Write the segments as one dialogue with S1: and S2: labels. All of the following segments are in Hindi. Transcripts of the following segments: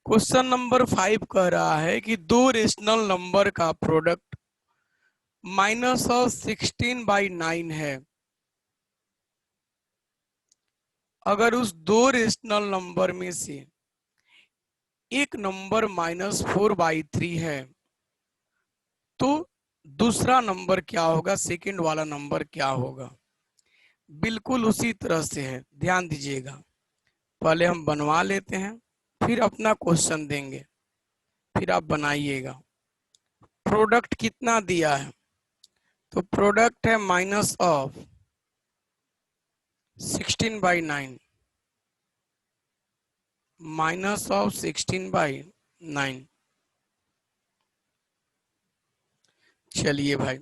S1: क्वेश्चन नंबर 5 कह रहा है कि दो रेशनल नंबर का प्रोडक्ट -16/9 है। अगर उस दो रेशनल नंबर में से एक नंबर -4/3 है तो दूसरा नंबर क्या होगा, सेकंड वाला नंबर क्या होगा। बिल्कुल उसी तरह से है, ध्यान दीजिएगा। पहले हम बनवा लेते हैं, फिर अपना क्वेश्चन देंगे, फिर आप बनाइएगा। प्रोडक्ट कितना दिया है, तो प्रोडक्ट है -16/9 -16/9। चलिए भाई,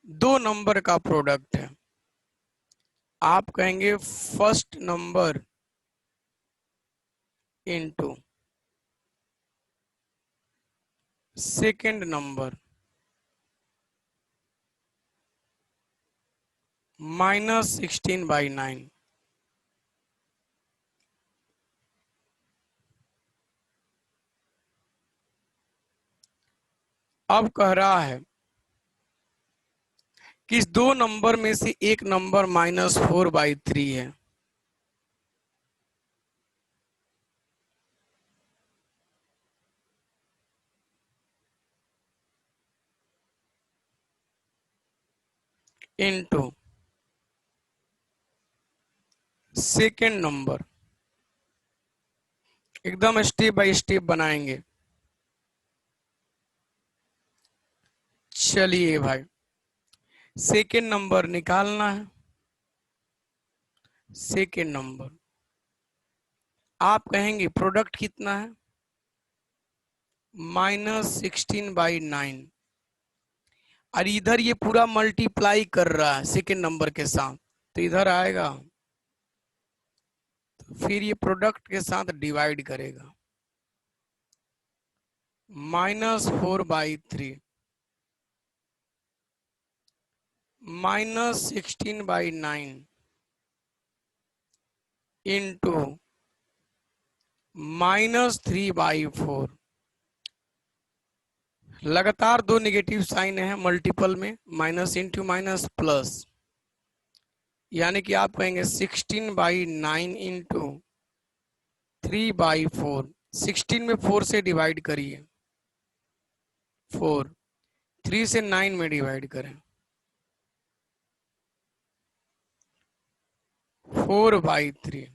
S1: दो नंबर का प्रोडक्ट है। आप कहेंगे first number into second number -16/9। अब कह रहा है कि इस दो नंबर में से एक नंबर -4/3 है। इनटू सेकंड नंबर, एकदम स्टेप बाय स्टेप बनाएंगे। चलिए भाई, सेकंड नंबर निकालना है। सेकंड नंबर आप कहेंगे प्रोडक्ट कितना है, -16/9। और इधर ये पूरा मल्टीप्लाई कर रहा है सेकंड नंबर के साथ, तो इधर आएगा, तो फिर ये प्रोडक्ट के साथ डिवाइड करेगा। -4/3 -16/9 इंटू -3/4। लगातार दो नेगेटिव साइन है मल्टीपल में, माइनस इंटू माइनस प्लस, यानी कि आप कहेंगे 16/9 इंटू 3/4। 16 में 4 से डिवाइड करिए, 4, 3 से 9 में डिवाइड करें, 4/3।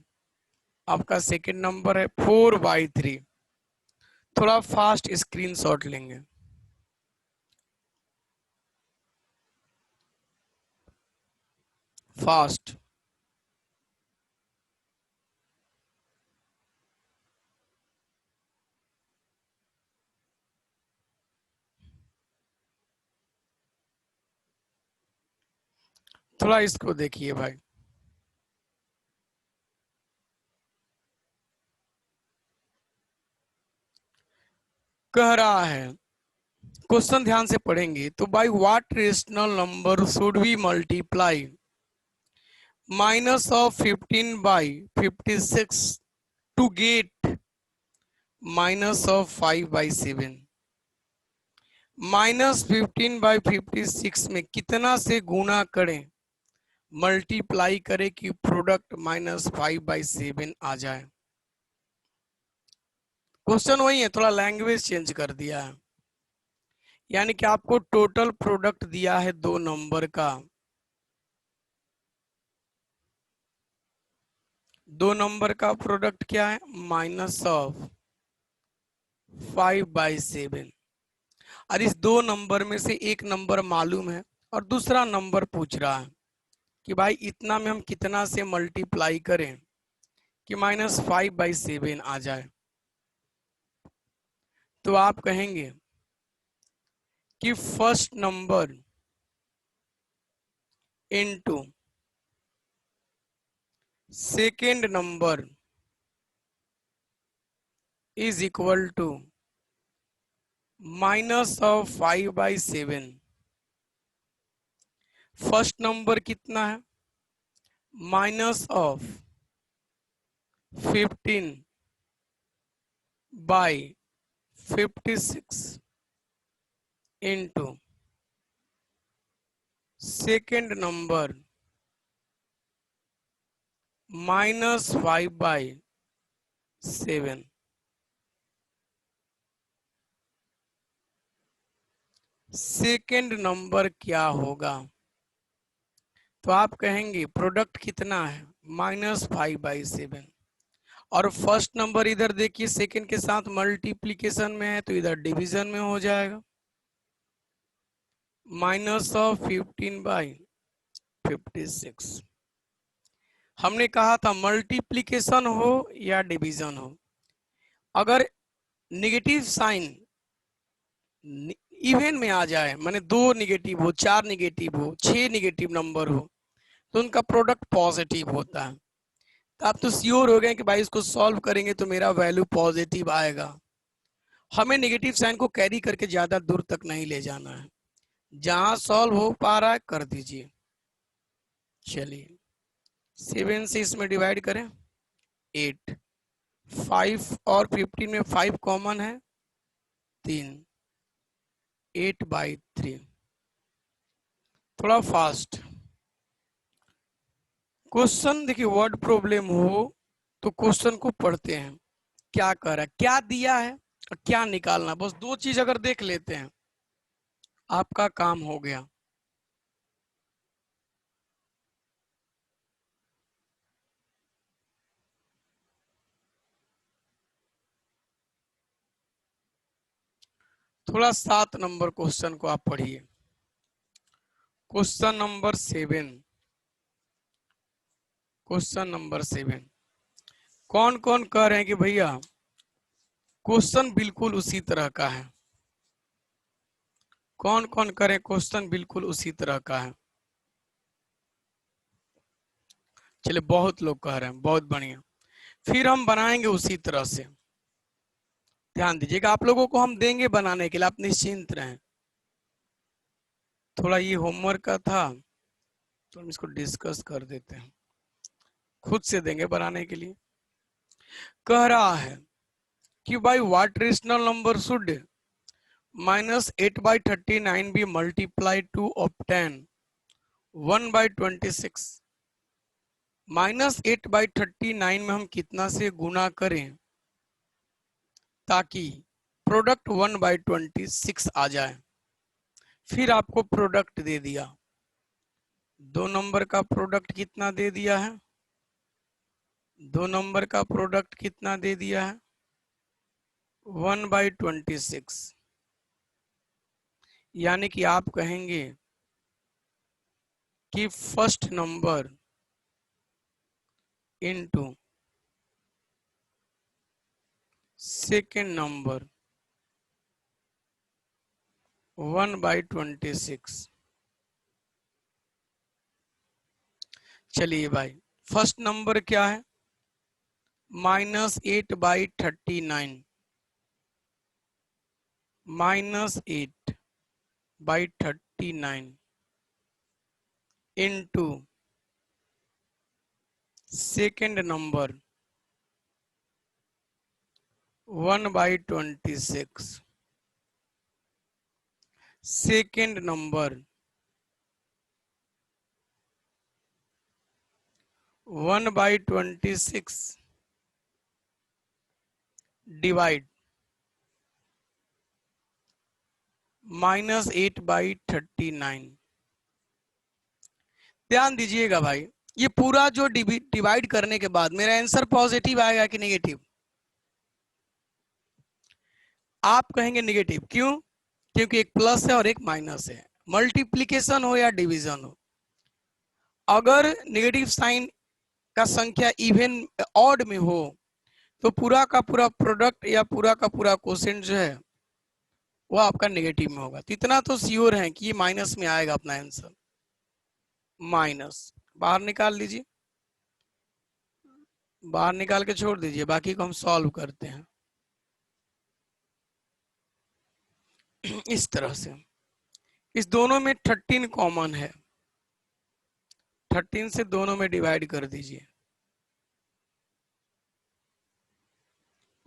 S1: आपका सेकंड नंबर है 4/3। थोड़ा फास्ट स्क्रीनशॉट लेंगे। फास्ट। थोड़ा इसको देखिए भाई। कह रहा है, क्वेश्चन ध्यान से पढ़ेंगे तो by what rational number should we multiply -15/56 to get -5/7। -15/56 में कितना से गुणा करें, मल्टीप्लाई करें कि प्रोडक्ट -5/7 आ जाए। क्वेश्चन वही है, थोड़ा लैंग्वेज चेंज कर दिया है। यानी कि आपको टोटल प्रोडक्ट दिया है दो नंबर का। दो नंबर का प्रोडक्ट क्या है, -5/7। और इस दो नंबर में से एक नंबर मालूम है और दूसरा नंबर पूछ रहा है कि भाई इतना में हम कितना से मल्टीप्लाई करें कि -5/7 आ जाए। तो आप कहेंगे कि first number into second number is equal to -5/7। First number कितना है, -15 by 56 into second number -5/7। Second number क्या होगा? तो आप कहेंगे प्रोडक्ट कितना है, -5/7। और फर्स्ट नंबर इधर देखिए सेकेंड के साथ मल्टीप्लीकेशन में है, तो इधर डिवीजन में हो जाएगा, -15/56। हमने कहा था मल्टीप्लीकेशन हो या डिवीजन हो, अगर निगेटिव साइन इवन में आ जाए, माने 2 निगेटिव हो, 4 निगेटिव हो, 6 निगेटिव नंबर हो, तो उनका प्रोडक्ट पॉजिटिव होता है। तो आप तो श्योर हो गए कि भाई इसको सॉल्व करेंगे तो मेरा वैल्यू पॉजिटिव आएगा। हमें नेगेटिव साइन को कैरी करके ज्यादा दूर तक नहीं ले जाना है, जहां सॉल्व हो पा रहा है कर दीजिए। चलिए 7 से इसमें डिवाइड करें 8, 5 और 15 में 5 कॉमन है 3, 8/3। थोड़ा फास्ट क्वेश्चन देखिए, वर्ड प्रॉब्लम हो तो क्वेश्चन को पढ़ते हैं, क्या कर रहा है, क्या दिया है और क्या निकालना, बस 2 चीज अगर देख लेते हैं आपका काम हो गया। थोड़ा 7 नंबर क्वेश्चन को आप पढ़िए। Question number 7, question number 7। कौन कौन कह रहे हैं कि भैया क्वेश्चन बिल्कुल उसी तरह का है? कौन कौन करे क्वेश्चन बिल्कुल उसी तरह का है? चलिए बहुत लोग कह रहे हैं, बहुत बढ़िया। फिर हम बनाएंगे उसी तरह से, ध्यान दीजिएगा, आप लोगों को हम देंगे बनाने के लिए, आप निश्चिंत रहें। थोड़ा ये होमवर्क का था तो हम इसको डिस्कस कर देते हैं, खुद से देंगे बनाने के लिए। कह रहा है कि भाई what rational number should -8/39 be multiplied to obtain 1/26। -8/39 में हम कितना से गुना करें ताकि प्रोडक्ट 1/26 आ जाए। फिर आपको प्रोडक्ट दे दिया, 2 नंबर का प्रोडक्ट कितना दे दिया है, 2 नंबर का प्रोडक्ट कितना दे दिया है, 1/26। यानी कि आप कहेंगे कि first number into second number 1/26। चलिए भाई, फर्स्ट नंबर क्या है, -8/39, -8/39 into second number 1/26। Second number 1/26 divide -8/39। ध्यान दीजिएगा भाई, ये पूरा जो डिवाइड करने के बाद मेरा आंसर पॉजिटिव आएगा कि नेगेटिव? आप कहेंगे नेगेटिव, क्यों? क्योंकि एक प्लस है और एक माइनस है, मल्टीप्लीकेशन हो या डिवीजन हो, अगर नेगेटिव साइन का संख्या इवन ऑड में हो तो पूरा का पूरा प्रोडक्ट या पूरा का पूरा क्वोशिएंट जो है वो आपका नेगेटिव में होगा। तो इतना तो श्योर है कि ये माइनस में आएगा अपना आंसर, माइनस। बाहर निकाल लीजिए, बाहर निकाल के छोड़ दीजिए, बाकी को हम सॉल्व करते हैं इस तरह से। इस दोनों में 13 कॉमन है, 13 से दोनों में डिवाइड कर दीजिए,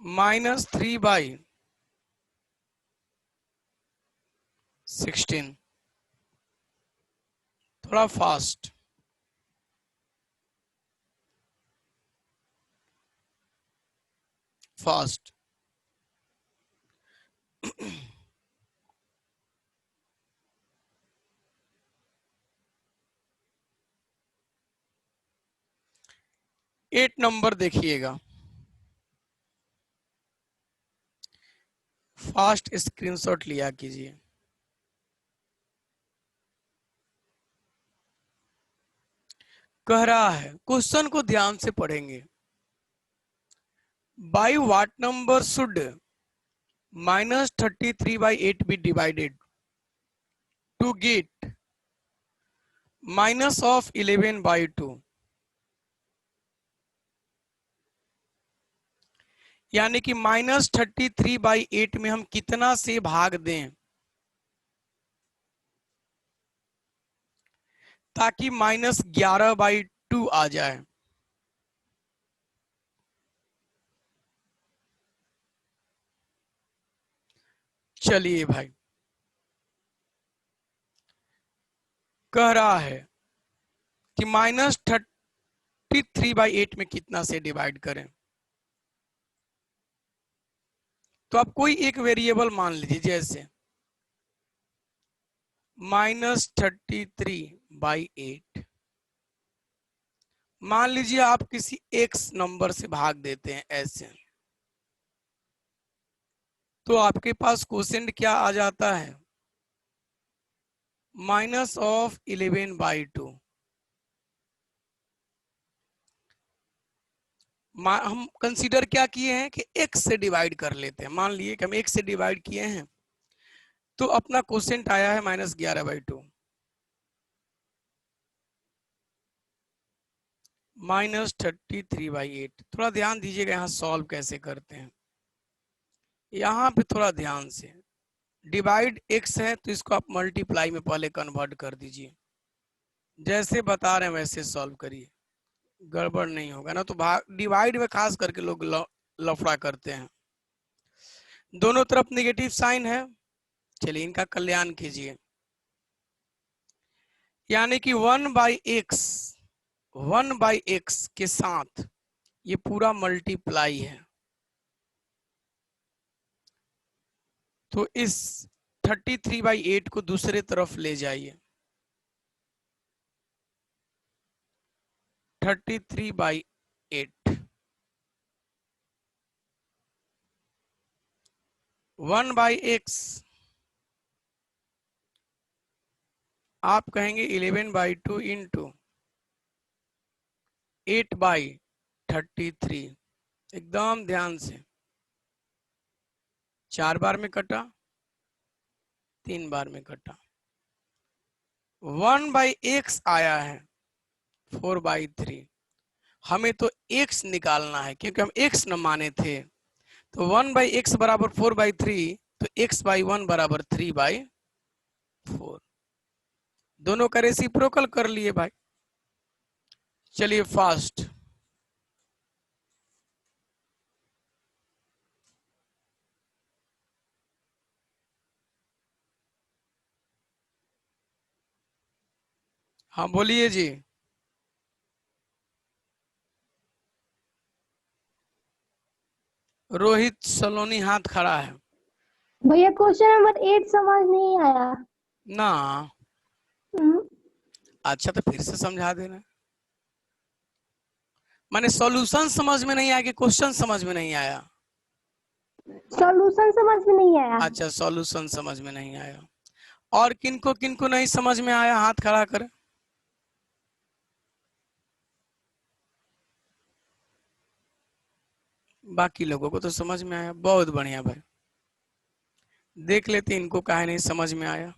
S1: -3/16। थोड़ा फास्ट। फास्ट। 8 नंबर देखिएगा, फास्ट स्क्रीनशॉट लिया कीजिए। कह रहा है, क्वेश्चन को ध्यान से पढ़ेंगे। By what number should -33/8 be divided to get -11/2। यानी कि -33/8 में हम कितना से भाग दें ताकि -11/2 आ जाए। चलिए भाई, कह रहा है कि -33/8 में कितना से डिवाइड करें। तो आप कोई एक वेरिएबल मान लीजिए, जैसे -33/8 मान लीजिए आप किसी x नंबर से भाग देते हैं ऐसे, तो आपके पास क्वोशिएंट क्या आ जाता है, -11/2। हम कंसीडर क्या किए हैं कि x से डिवाइड कर लेते हैं। मान लिए कि हम x से डिवाइड किए हैं, तो अपना क्वोशिएंट आया है -11/2। -33/8। थोड़ा ध्यान दीजिएगा यहाँ सॉल्व कैसे करते हैं। यहाँ पे थोड़ा ध्यान से, डिवाइड x है तो इसको आप मल्टीप्लाई में पहले कन्वर्ट कर दीजिए। जैसे बता रहे हैं वैसे सॉल्व करिए, गड़बड़ नहीं होगा ना। तो डिवाइड में खास करके लोग लफड़ा करते हैं। दोनों तरफ नेगेटिव साइन है, चलिए इनका कल्याण कीजिए। यानी कि 1/x के साथ ये पूरा मल्टीप्लाई है, तो इस 33/8 को दूसरे तरफ ले जाइए। 33/8 1/x आप कहेंगे 11/2 इंटू 8/33। एकदम ध्यान से, 4 बार में कटा, 3 बार में कटा। 1/x आया है 4/3। हमें तो x निकालना है क्योंकि हम x न माने थे। तो 1/x बराबर 4/3, तो x/1 बराबर 3/4। दोनों का रेसिप्रोकल कर लिए भाई। चलिए फास्ट। हाँ बोलिए जी। रोहित सलोनी हाथ खड़ा है
S2: भैया क्वेश्चन नंबर 8 समझ नहीं आया
S1: ना।
S2: हम्म,
S1: अच्छा तो फिर से समझा देना। माने सॉल्यूशन समझ में नहीं आया कि क्वेश्चन समझ में नहीं आया?
S2: सॉल्यूशन समझ में नहीं आया।
S1: अच्छा सॉल्यूशन समझ में नहीं आया। और किनको किनको नहीं समझ में आया हाथ खड़ा करें। बाकी लोगों को तो समझ में आया, बहुत बढ़िया भाई। देख लेते इनको काहे नहीं समझ में आया,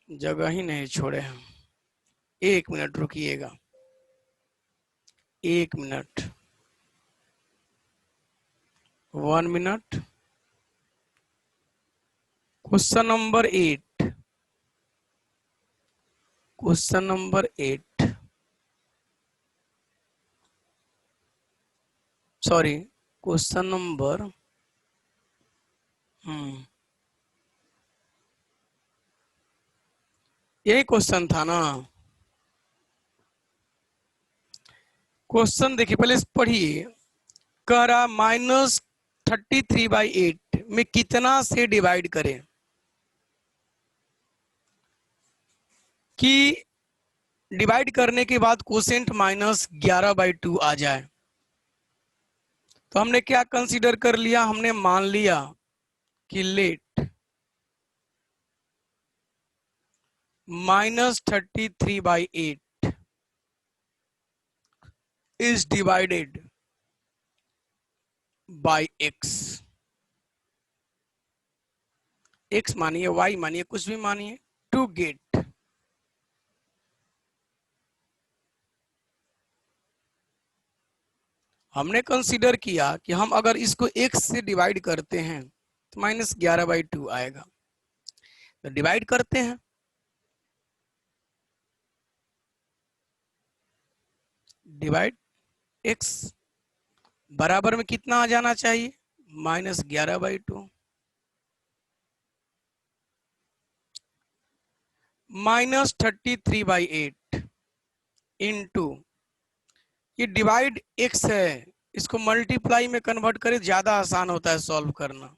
S1: जगह ही नहीं छोड़े हम। 1 मिनट रुकिएगा, 1 minute, 1 minute. Question number 8, question number 8। Sorry, question number यही क्वेश्चन था ना। क्वेश्चन देखिए, पहले पढ़िए। कह रहा -33/8 में कितना से डिवाइड करें कि डिवाइड करने के बाद कोसेंट -11/2 आ जाए। तो हमने क्या कंसीडर कर लिया, हमने मान लिया कि late -33/8 is divided by x। x मानिए, y मानिए, कुछ भी मानिए, टू गेट हमने कंसीडर किया कि हम अगर इसको x से डिवाइड करते हैं तो -11/2 आएगा। तो डिवाइड करते हैं, डिवाइड x बराबर में कितना आ जाना चाहिए, -11/2। -33/8 इंटू, ये डिवाइड x है, इसको मल्टीप्लाई में कन्वर्ट करें, ज्यादा आसान होता है सॉल्व करना।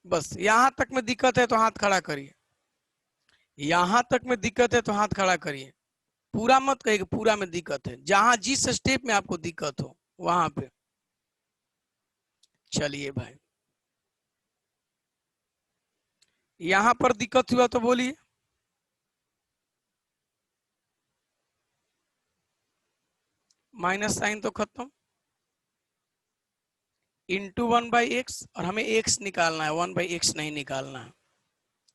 S1: बस यहां तक में दिक्कत है तो हाथ खड़ा करिए, यहां तक में दिक्कत है तो हाथ खड़ा करिए। पूरा मत कहिए कि पूरा में दिक्कत है, जहां जिस स्टेप में आपको दिक्कत हो वहां पे। चलिए भाई, यहां पर दिक्कत हुआ तो बोलिए। माइनस साइन तो खत्म, इंटू 1/x, और हमें x निकालना है, 1/x नहीं निकालना है,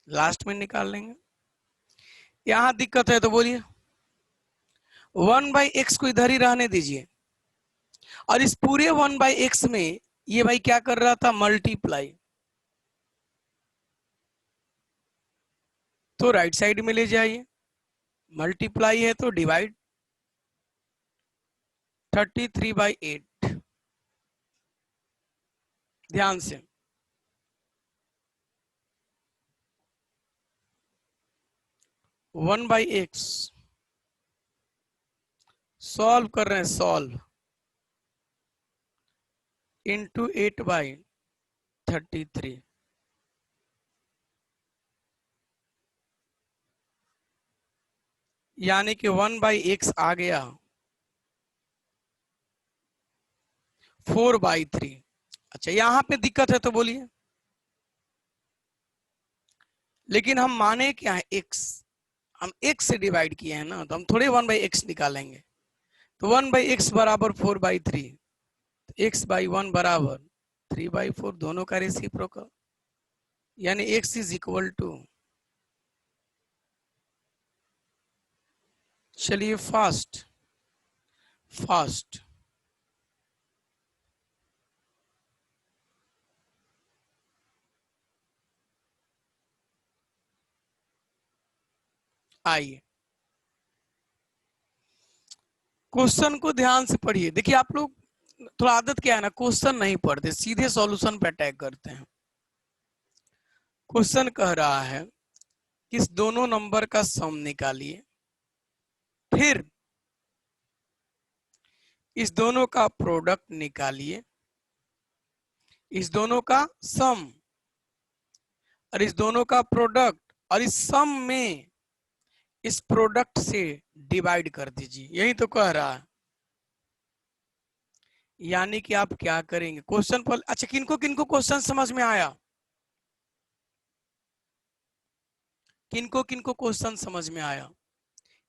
S1: लास्ट में निकाल लेंगे। यहां दिक्कत है तो बोलिए। 1/x को इधर ही रहने दीजिए, और इस पूरे 1/x में ये भाई क्या कर रहा था, मल्टीप्लाई। तो राइट साइड में ले जाइए, मल्टीप्लाई है तो डिवाइड 33/8। ध्यान से, 1/x सॉल्व कर रहे हैं, सॉल्व इंटू 8/33, यानी कि 1/x आ गया 4/3। अच्छा, यहां पे दिक्कत है तो बोलिए। लेकिन हम माने क्या है, x, हम x से डिवाइड किए हैं ना, तो हम थोड़े 1/x निकालेंगे। तो 1/x बराबर 4/3, x/1 बराबर 3/4, दोनों का रेसिप्रोकल, यानी x इज इक्वल टू, चलिए फास्ट फास्ट, आइए क्वेश्चन को ध्यान से पढ़िए। देखिए आप लोग थोड़ा आदत क्या है ना, क्वेश्चन नहीं पढ़ते, सीधे सॉल्यूशन पे अटैक करते हैं। क्वेश्चन कह रहा है कि इस दोनों नंबर का सम निकालिए, फिर इस दोनों का प्रोडक्ट निकालिए, इस दोनों का सम और इस दोनों का प्रोडक्ट, और इस सम में इस प्रोडक्ट से डिवाइड कर दीजिए, यही तो कह रहा है। यानी कि आप क्या करेंगे क्वेश्चन पर। अच्छा, किनको किनको क्वेश्चन समझ में आया, किनको किनको क्वेश्चन समझ में आया।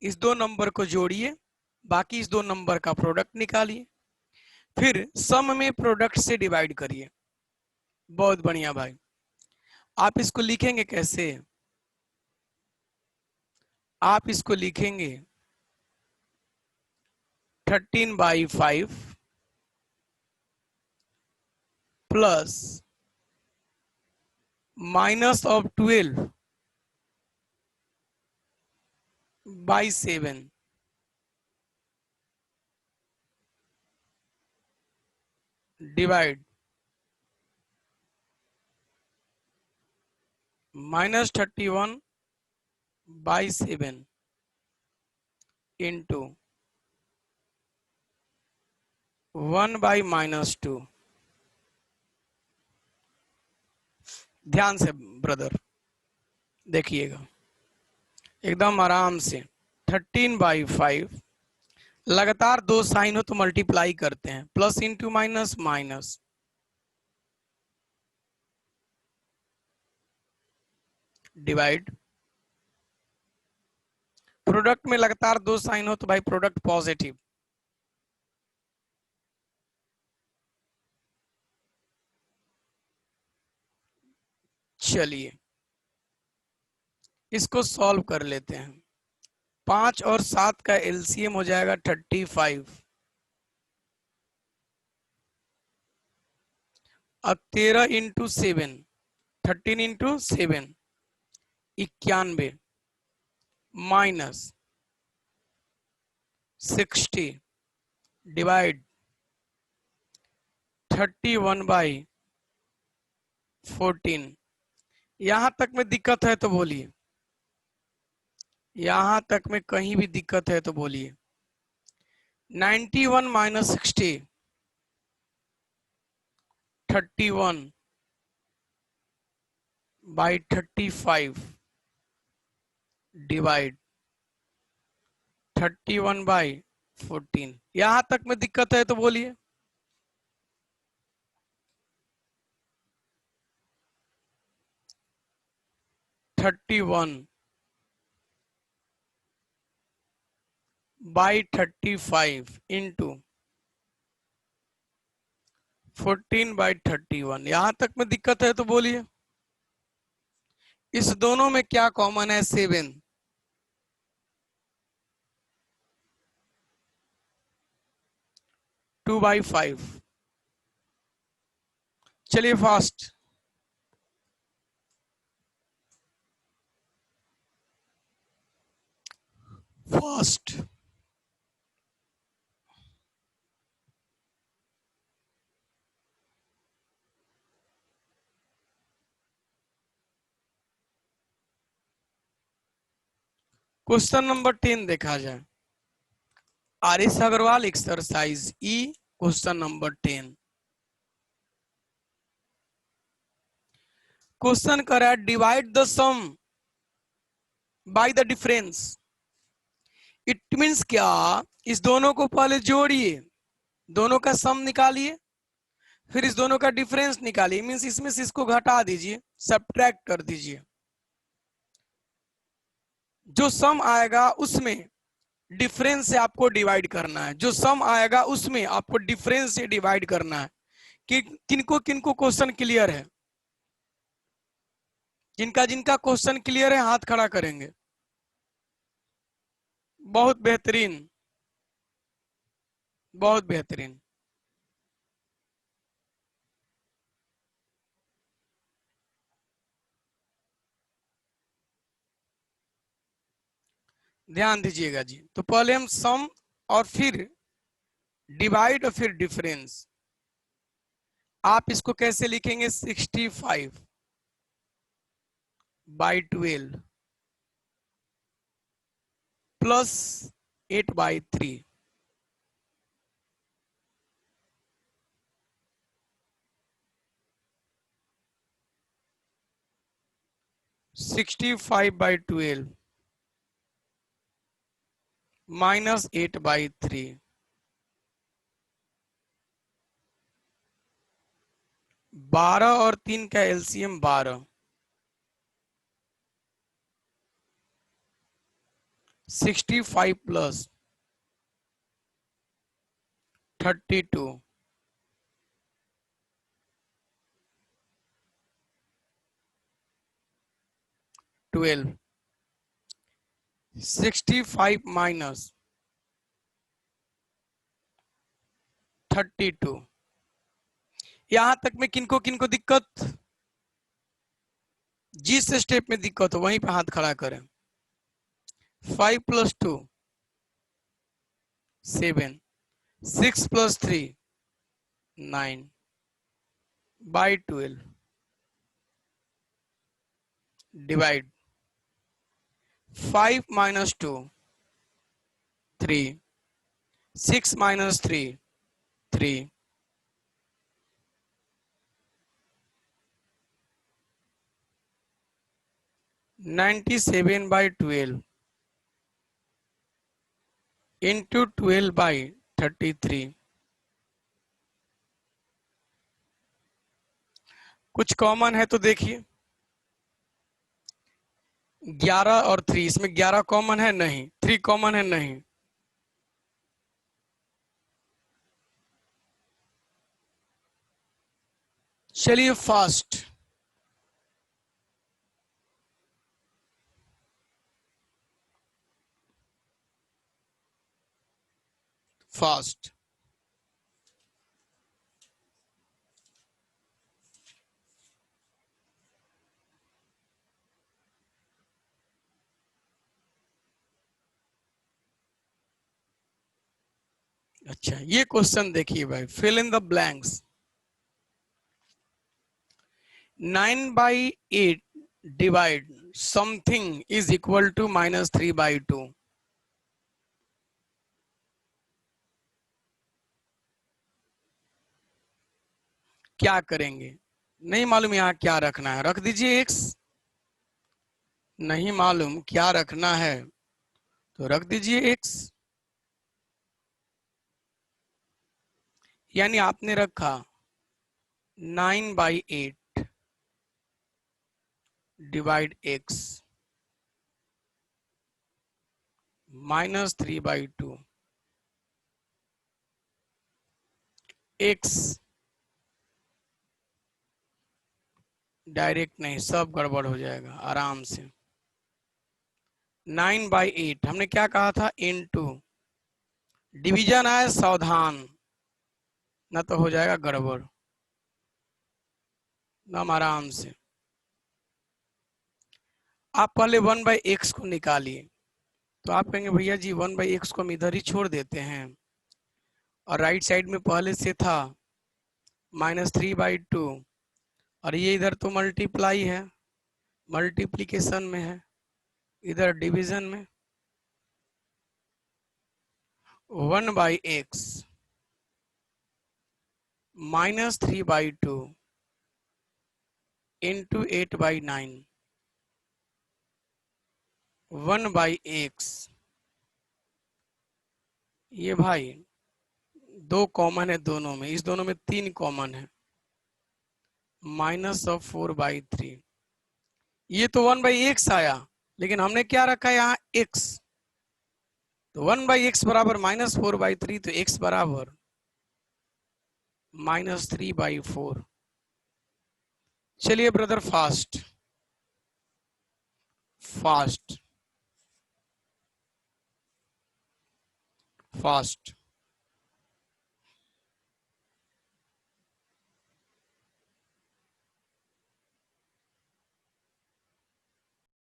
S1: इस दो नंबर को जोड़िए, बाकी इस दो नंबर का प्रोडक्ट निकालिए, फिर सम में प्रोडक्ट से डिवाइड करिए। बहुत बढ़िया भाई। आप इसको लिखेंगे कैसे, आप इसको लिखेंगे 13/5 प्लस -12/7 डिवाइड -31/7 इंटू 1/-2। ध्यान से ब्रदर देखिएगा, एकदम आराम से। 13/5 लगातार दो साइन हो तो मल्टीप्लाई करते हैं, plus into minus minus, divide. Product में लगातार दो साइन हो तो भाई प्रोडक्ट पॉजिटिव, चलिए इसको सॉल्व कर लेते हैं। 5 और 7 का एलसीएम हो जाएगा 35। अब 13 इंटू 7, 13 इंटू 7 91 माइनस 60 डिवाइड 31/14। यहां तक में दिक्कत है तो बोलिए, यहां तक में कहीं भी दिक्कत है तो बोलिए। 91 माइनस 60 31/35 डिवाइड 31/14। यहां तक में दिक्कत है तो बोलिए। Thirty one by 35 into 14/31। यहां तक में दिक्कत है तो बोलिए। इस दोनों में क्या कॉमन है? 7। 2/5। चलिए फास्ट, फास्ट। क्वेश्चन नंबर 10 देखा जाए। RS Aggarwal exercise E, question number 10। Question करा है divide the sum by the difference. It means क्या? इस दोनों को पहले जोड़िए, दोनों का सम निकालिए, फिर इस दोनों का डिफरेंस निकालिए। मीन्स इसमें से इसको घटा दीजिए, सब्ट्रैक्ट कर दीजिए। जो सम आएगा उसमें डिफरेंस से आपको डिवाइड करना है, जो सम आएगा उसमें आपको डिफरेंस से डिवाइड करना है। कि किनको किनको क्वेश्चन क्लियर है? जिनका जिनका क्वेश्चन क्लियर है हाथ खड़ा करेंगे। बहुत बेहतरीन, बहुत बेहतरीन। ध्यान दीजिएगा जी। तो पहले हम सम और फिर डिवाइड और फिर डिफरेंस। आप इसको कैसे लिखेंगे? 65/12 प्लस 8/3। 65/12 माइनस 8/3। 12 और 3 का एलसीएम 12। 65 प्लस 32 12। 65 माइनस 32। यहां तक में किनको किनको दिक्कत? जिस स्टेप में दिक्कत हो वहीं पे हाथ खड़ा करें। 5 + 2 7, 6 + 3 9। By 12 divide 5 minus 2 3 6 minus 3 3 97 by 12 into 12 by 33। कुछ कॉमन है तो देखिए, 11 और 3, इसमें 11 कॉमन है नहीं, 3 कॉमन है नहीं, चलिए फास्ट फास्ट अच्छा, ये क्वेश्चन देखिए भाई, fill in the blanks. 9 by 8 divide something is equal to -3 by 2। क्या करेंगे? नहीं मालूम यहाँ क्या रखना है, रख दीजिए x। नहीं मालूम क्या रखना है तो रख दीजिए x। यानी आपने रखा 9 by 8 divide x -3 by 2 x। Direct नहीं, सब गड़बड़ हो जाएगा आराम से। 9 बाई 8 हमने क्या कहा था, इनटू डिवीजन है, सावधान ना तो हो जाएगा गड़बड़। हम आराम से, आप पहले 1/x को निकालिए, तो आप कहेंगे भैया जी 1/x को हम इधर ही छोड़ देते हैं, और राइट साइड में पहले से था -3 बाई 2, और ये इधर तो मल्टीप्लाई है, मल्टीप्लीकेशन में है, इधर डिवीजन में। 1/x -3 by 2 into 8/9 1/x। ये भाई 2 कॉमन है दोनों में, इस दोनों में 3 कॉमन है, -4/3। ये तो 1/x आया, लेकिन हमने क्या रखा है यहाँ x, तो 1/x बराबर -4/3, तो x बराबर -3/4। चलिए ब्रदर फास्ट फास्ट फास्ट